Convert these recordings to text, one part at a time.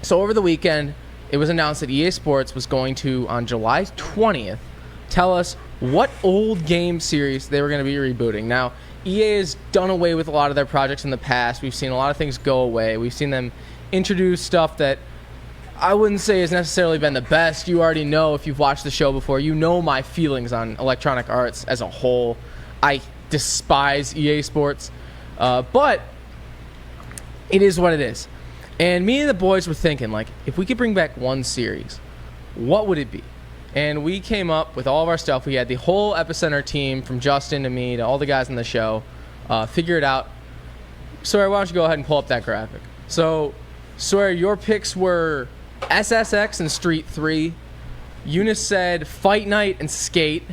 So over the weekend, it was announced that EA Sports was going to, on July 20th, tell us what old game series they were going to be rebooting. Now, EA has done away with a lot of their projects in the past. We've seen a lot of things go away. We've seen them introduce stuff that I wouldn't say has necessarily been the best. You already know, if you've watched the show before, you know my feelings on Electronic Arts as a whole. I despise EA Sports, but it is what it is. And me and the boys were thinking, like, if we could bring back one series, what would it be? And we came up with all of our stuff. We had the whole EpECenter team, from Justin to me to all the guys on the show, figure it out. Sawyer, why don't you go ahead and pull up that graphic? So, Sawyer, your picks were SSX and Street 3. Eunice said Fight Night and Skate.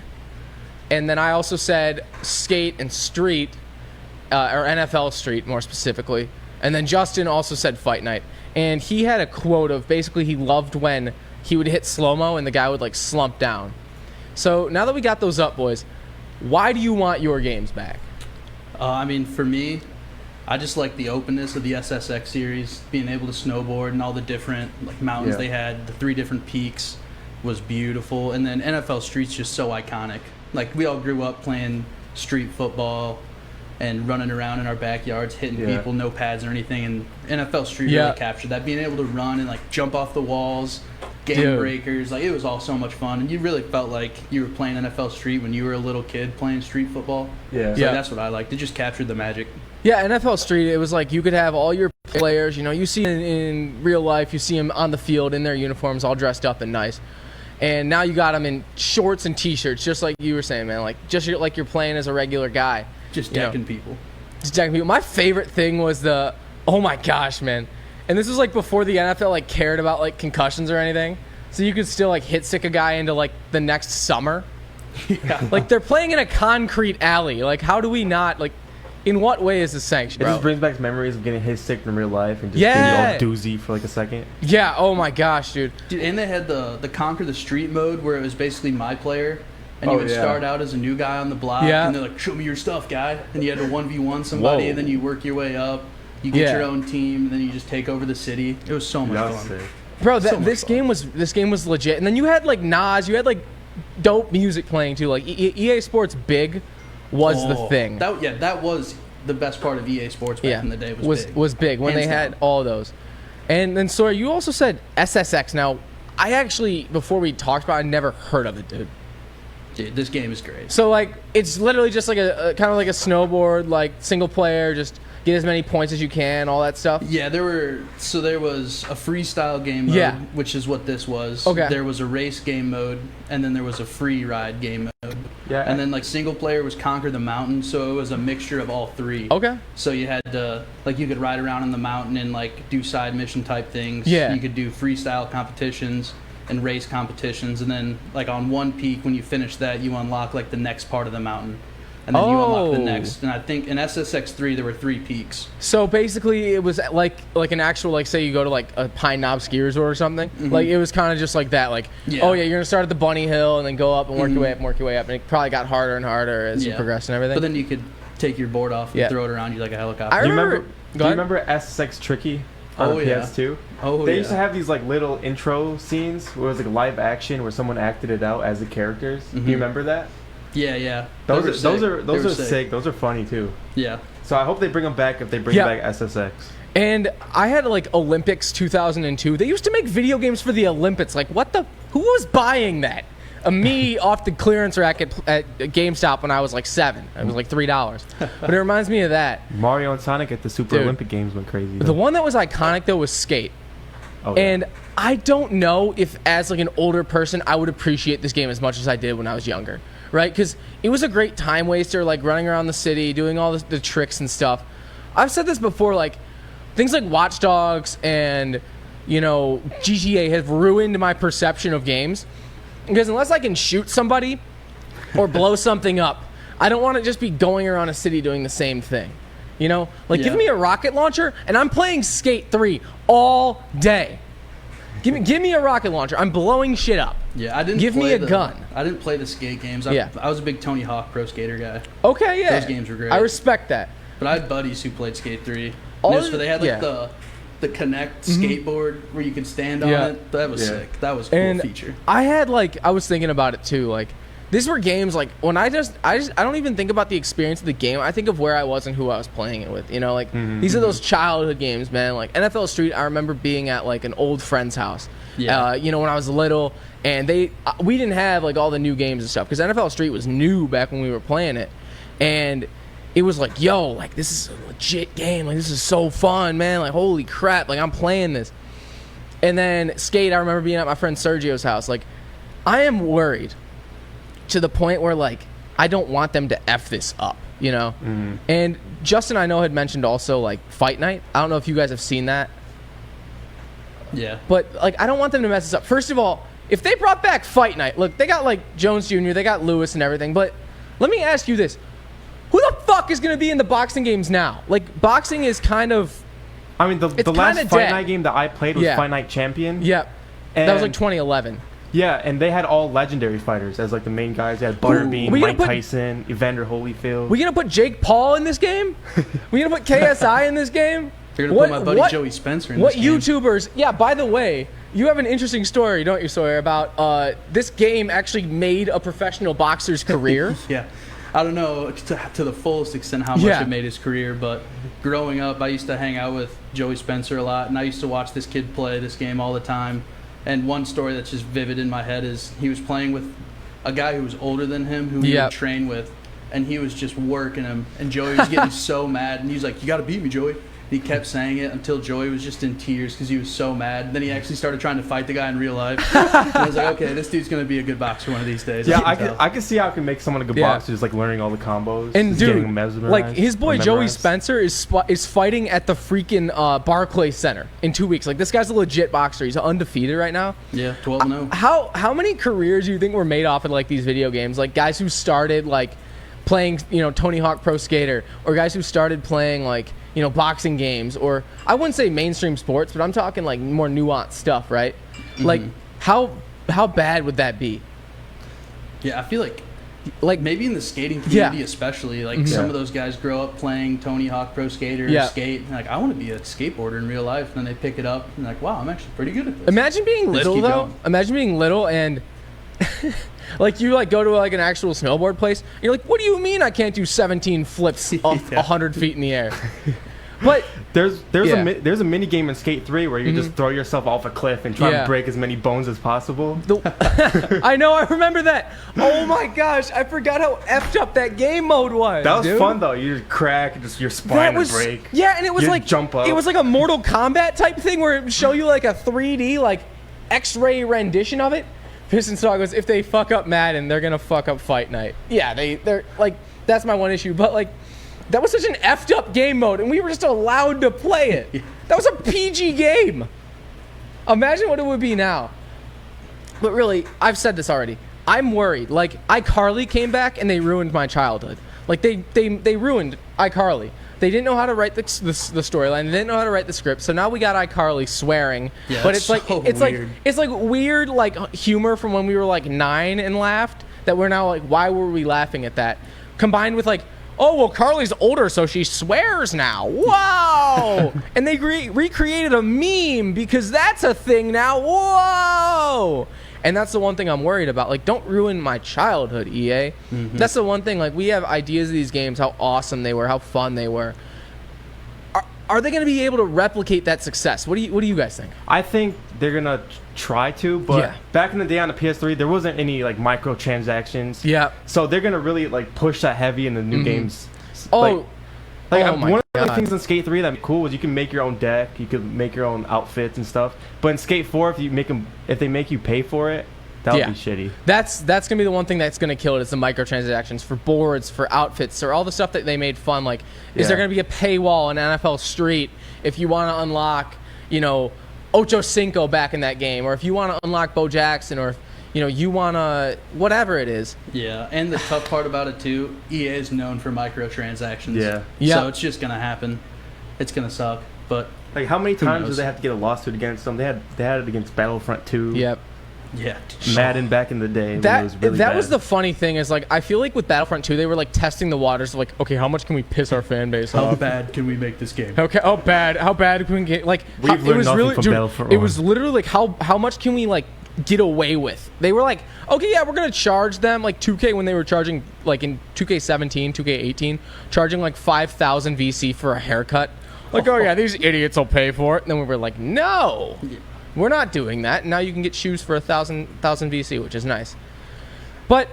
And then I also said Skate and Street, or NFL Street more specifically. And then Justin also said Fight Night. And he had a quote of basically he loved when he would hit slow-mo and the guy would like slump down. So now that we got those up, boys, why do you want your games back? I mean, for me, I just like the openness of the SSX series, being able to snowboard and all the different like mountains they had. The 3 different peaks was beautiful. And then NFL Street's just so iconic. Like, we all grew up playing street football and running around in our backyards, hitting people, no pads or anything. And NFL Street really captured that. Being able to run and, like, jump off the walls, game breakers. Like, it was all so much fun. And you really felt like you were playing NFL Street when you were a little kid playing street football. So that's what I liked. It just captured the magic. Yeah, NFL Street, it was like you could have all your players. You know, you see in real life, you see them on the field in their uniforms, all dressed up and nice. And now you got them in shorts and T-shirts, just like you were saying, man. Like, just like you're playing as a regular guy. Just decking people. Just decking people. My favorite thing was oh my gosh, man. And this was like before the NFL like cared about like concussions or anything. So you could still like hit sick a guy into like the next summer. Like, they're playing in a concrete alley. Like, how do we not, like, in what way is this sanctioned, It bro? just brings back memories of getting hit sick in real life and just being all doozy for like a second. Yeah, oh my gosh, dude. And they had the Conquer the Street mode where it was basically my player. And you would start out as a new guy on the block, and they're like, show me your stuff, guy. And you had to 1v1 somebody, and then you work your way up. You get your own team, and then you just take over the city. It was so much fun. Bro, this game was legit. And then you had, like, Nas. You had, like, dope music playing, too. Like, EA Sports Big was the thing. That was the best part of EA Sports back in the day was big when they had all those. And then, Sawyer, you also said SSX. Now, I actually, before we talked about it, I never heard of it, dude. Dude, this game is great. So, like, it's literally just like a kind of like a snowboard, like, single player, just get as many points as you can, all that stuff. Yeah, there was a freestyle game mode, which is what this was. Okay. There was a race game mode, and then there was a free ride game mode. Yeah. And then, like, single player was Conquer the Mountain, so it was a mixture of all 3. Okay. So you had to, like, you could ride around on the mountain and, like, do side mission type things. Yeah. You could do freestyle competitions and race competitions, and then, like, on one peak, when you finish that, you unlock, like, the next part of the mountain. And then you unlock the next. And I think in SSX 3, there were 3 peaks. So basically, it was like an actual, like, say you go to, like, a Pine Knob ski resort or something. Mm-hmm. Like, it was kind of just like that. Like, oh, yeah, you're going to start at the bunny hill and then go up and work your way up and work your way up. And it probably got harder and harder as you progressed and everything. But then you could take your board off and throw it around you like a helicopter. I remember. Do you remember SSX Tricky on PS2? They used to have these, like, little intro scenes where it was, like, live action where someone acted it out as the characters. Do you remember that? Yeah. Those are sick. Those are funny too. Yeah. So I hope they bring them back if they bring back SSX. And I had, like, Olympics 2002. They used to make video games for the Olympics. Like, who was buying that? Me off the clearance rack at GameStop when I was like 7. It was like $3. But it reminds me of that. Mario and Sonic at the Super Olympic Games went crazy. The one that was iconic though was Skate. Oh, yeah. And I don't know if as like an older person I would appreciate this game as much as I did when I was younger. Right? Because it was a great time waster, like running around the city, doing all the tricks and stuff. I've said this before, like things like Watch Dogs and, you know, GTA have ruined my perception of games. Because unless I can shoot somebody or blow something up, I don't want to just be going around a city doing the same thing. You know? Like, give me a rocket launcher, and I'm playing Skate 3 all day. Give me a rocket launcher. I'm blowing shit up. Yeah, I didn't give me a gun. I didn't play the skate games. I was a big Tony Hawk Pro Skater guy. Okay, yeah. Those games were great. I respect that. But I had buddies who played Skate 3. They had like the the Connect skateboard where you could stand on it. That was sick. That was a cool feature. I was thinking about it too. Like, these were games like when I don't even think about the experience of the game. I think of where I was and who I was playing it with. You know, like these are those childhood games, man. Like NFL Street, I remember being at like an old friend's house. Yeah. You know, when I was little, and we didn't have like all the new games and stuff because NFL Street was new back when we were playing it, and it was like, yo, like this is a legit game. Like this is so fun, man. Like holy crap, like I'm playing this. And then Skate, I remember being at my friend Sergio's house. Like, I am worried to the point where like I don't want them to F this up, you know? And Justin, I know, had mentioned also like Fight Night. I don't know if you guys have seen that. Yeah. But like I don't want them to mess this up. First of all, if they brought back Fight Night, look, they got like Jones Jr., they got Lewis and everything, but let me ask you this. Who the fuck is going to be in the boxing games now? Like, boxing is kind of... I mean, the last Fight Night game that I played was Fight Night Champion. Yep. That was like 2011. Yeah, and they had all legendary fighters as like the main guys. They had Butterbean, Mike Tyson, Evander Holyfield. We gonna put Jake Paul in this game? We gonna put KSI in this game? You're gonna put my buddy Joey Spencer in this game? What YouTubers... Yeah, by the way, you have an interesting story, don't you, Sawyer, about this game actually made a professional boxer's career? Yeah. I don't know to the fullest extent how much it made his career, but growing up, I used to hang out with Joey Spencer a lot, and I used to watch this kid play this game all the time. And one story that's just vivid in my head is he was playing with a guy who was older than him, who he would train with, and he was just working him. And Joey was getting so mad, and he was like, "You got to beat me, Joey." He kept saying it until Joey was just in tears because he was so mad. Then he actually started trying to fight the guy in real life. And I was like, okay, this dude's going to be a good boxer one of these days. Yeah, I can see how it can make someone a good boxer, just like learning all the combos. And dude, mesmerized, like his boy Joey Spencer is fighting at the freaking Barclays Center in 2 weeks. Like, this guy's a legit boxer. He's undefeated right now. Yeah, 12-0. How many careers do you think were made off of like these video games? Like guys who started like playing, you know, Tony Hawk Pro Skater, or guys who started playing like, you know, boxing games, or I wouldn't say mainstream sports, but I'm talking like more nuanced stuff, right? Like how bad would that be? Yeah, I feel like maybe in the skating community especially, like some of those guys grow up playing Tony Hawk Pro Skater or skate, and like, I want to be a skateboarder in real life, and then they pick it up and like, wow, I'm actually pretty good at this. Imagine being little though. Going. Imagine being little and like you like go to like an actual snowboard place and you're like, what do you mean I can't do 17 flips off 100 feet in the air? But there's a mini game in Skate 3 where you just throw yourself off a cliff and try to break as many bones as possible. I know, I remember that. Oh my gosh, I forgot how effed up that game mode was. That was fun though. You just crack, just your spine would break. Yeah, and it was like jump up. It was like a Mortal Kombat type thing where it would show you like a 3D like X-ray rendition of it. Pistons Dog goes, if they fuck up Madden, they're gonna fuck up Fight Night. Yeah, they're like, that's my one issue. But like, that was such an effed up game mode, and we were just allowed to play it. That was a PG game. Imagine what it would be now. But really, I've said this already. I'm worried. Like, iCarly came back and they ruined my childhood. Like they ruined iCarly. They didn't know how to write the storyline. They didn't know how to write the script. So now we got iCarly swearing. Yeah, but it's like weird. It's like weird like humor from when we were like 9 and laughed. That we're now like, why were we laughing at that? Combined with like, oh well, Carly's older, so she swears now. Whoa! And they recreated a meme because that's a thing now. Whoa! And that's the one thing I'm worried about. Like, don't ruin my childhood, EA. That's the one thing. Like, we have ideas of these games, how awesome they were, how fun they were. Are they going to be able to replicate that success? What do you guys think? I think they're going to try to, but back in the day on the PS3, there wasn't any, like, microtransactions. Yeah. So they're going to really, like, push that heavy in the new games. Oh, one of the things in Skate 3 that'd be cool was you can make your own deck, you could make your own outfits and stuff. But in Skate 4, if they make you pay for it, that would be shitty. That's gonna be the one thing that's gonna kill it. Is the microtransactions for boards, for outfits, or all the stuff that they made fun. Like, is there gonna be a paywall in NFL Street if you want to unlock, you know, Ocho Cinco back in that game, or if you want to unlock Bo Jackson, or if, you know, you want to, whatever it is. Yeah, and the tough part about it, too, EA is known for microtransactions. Yeah. So it's just going to happen. It's going to suck, but like, how many times do they have to get a lawsuit against them? They had it against Battlefront 2. Yep. Yeah. Madden back in the day. That was really that bad. was the funny thing is like I feel like with Battlefront 2 they were like testing the waters like okay how much can we piss our fan base How off? bad can we make this game? Okay, how bad can we get like We've learned nothing from Battlefront it was literally like how much can we like get away with? They were like, okay, yeah, we're gonna charge them like 2K when they were charging like in 2K17, 2K18, charging like 5,000 VC for a haircut. Like, oh yeah, these idiots will pay for it. And then we were like, no, we're not doing that. Now you can get shoes for 1,000 VC, which is nice. But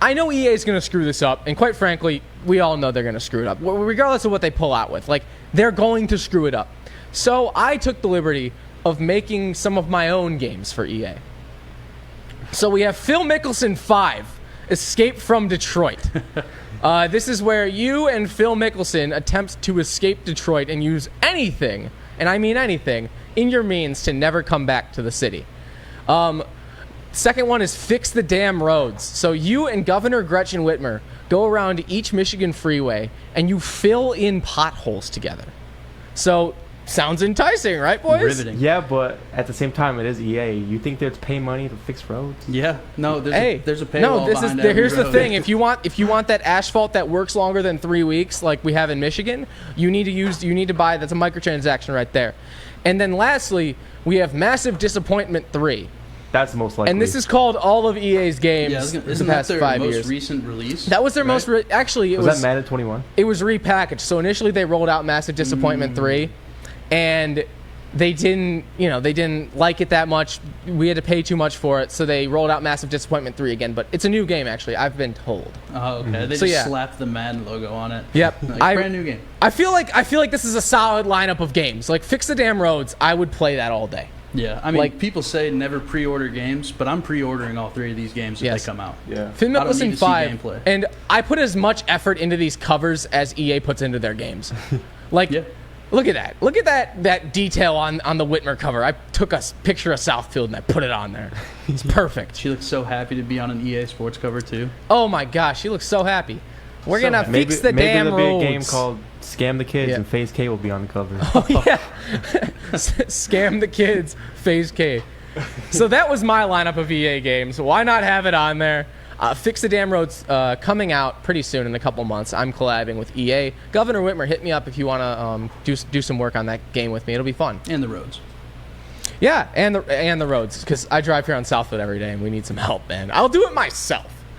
I know EA is gonna screw this up, and quite frankly, we all know they're gonna screw it up, regardless of what they pull out with. Like, they're going to screw it up. So I took the liberty of making some of my own games for EA. So we have Phil Mickelson 5, Escape from Detroit. This is where you and Phil Mickelson attempt to escape Detroit and use anything, and I mean anything, in your means to never come back to the city. Second one is Fix the Damn Roads. So you and Governor Gretchen Whitmer go around each Michigan freeway and you fill in potholes together. So sounds enticing, right, boys? Riveting. Yeah, but at the same time, it is EA. You think they'd pay money to fix roads? Yeah. No, there's a paywall no, behind every here's the road. thing. If you want that asphalt that works longer than 3 weeks, like we have in Michigan, you need to buy. That's a microtransaction right there. And then lastly, we have Massive Disappointment 3. That's most likely. And this is called all of EA's games isn't the that past their 5 most years. recent release? That was their right? actually, it was that Madden 21? It was repackaged. So initially they rolled out Massive Disappointment 3, and they didn't like it that much. We had to pay too much for it, so they rolled out Massive Disappointment 3 again. But it's a new game, actually. I've been told. Oh, okay. They just slapped the Madden logo on it. Yep. Like, brand new game. I feel like this is a solid lineup of games. Like Fix the Damn Roads, I would play that all day. Yeah, I mean, like, people say never pre-order games, but I'm pre-ordering all 3 of these games if they come out. Yeah. Phil Mickelson 5, gameplay. And I put as much effort into these covers as EA puts into their games. Like, look at that. Look at that detail on the Whitmer cover. I took a picture of Southfield and I put it on there. It's perfect. She looks so happy to be on an EA Sports cover too. Oh my gosh, she looks so happy. We're so gonna fix the damn roads. Maybe there'll be a game called Scam the Kids and FaZe K will be on the cover. Oh yeah, Scam the Kids, FaZe K. So that was my lineup of EA games. Why not have it on there? Fix the Damn Roads coming out pretty soon in a couple months. I'm collabing with EA. Governor Whitmer, hit me up if you want to do some work on that game with me. It'll be fun. And the roads. Yeah, and the roads, because I drive here on Southwood every day and we need some help, man. I'll do it myself.